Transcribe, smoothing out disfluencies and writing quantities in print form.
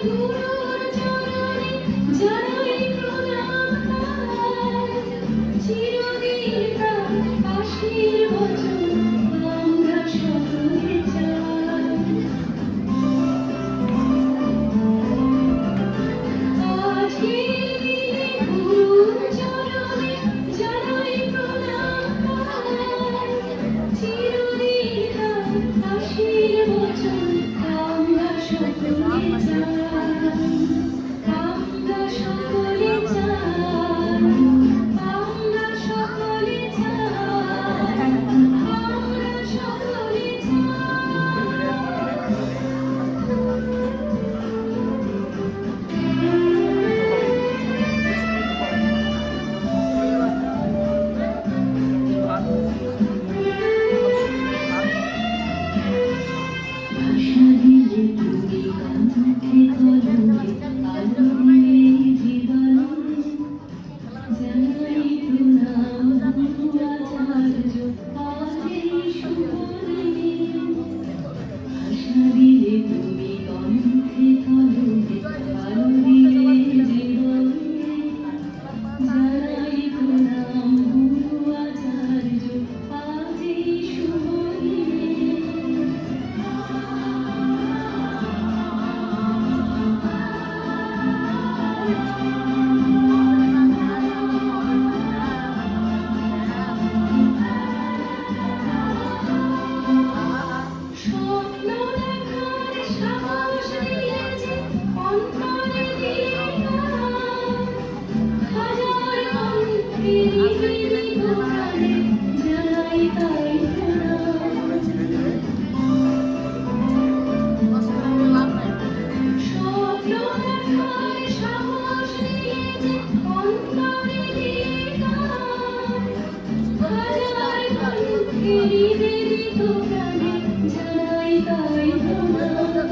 গুরুর চরণে জানাই প্রণাম। চিরদিন তার আশীর্বচন আমরা সকলে চাই। আজকের দিনে গুরুর চরণে জানাই প্রণাম। চিরদিন তার আশীর্বচন আমরা সকলে চাই। আমরা সকলে চাই। আমরা সকলে চাই। আমরা সকলে ভাষা দিলে তুমি কণ্ঠে কলমে আলো দিয়ে জীবনে জানাই প্রণাম গুরু আচার্য আজের শুভদিনে। ভাষা দিলে তুমি কণ্ঠে কলমে আলো দিয়ে জীবনে জানাই প্রণাম গুরু আচার্য আজের শুভদিনে। স্বপ্ন দেখার সাহস দিয়েছে অন্তরে দিয়ে হাজার কণ্ঠে নিবেদিত প্রাণে জানাই তাই প্রণাম। স্বপ্ন দেখার সাহস দিয়েছে অন্তরে দিয়ে হাজার কণ্ঠে নিবেদিত প্রাণে জানাই তাই প্রণাম।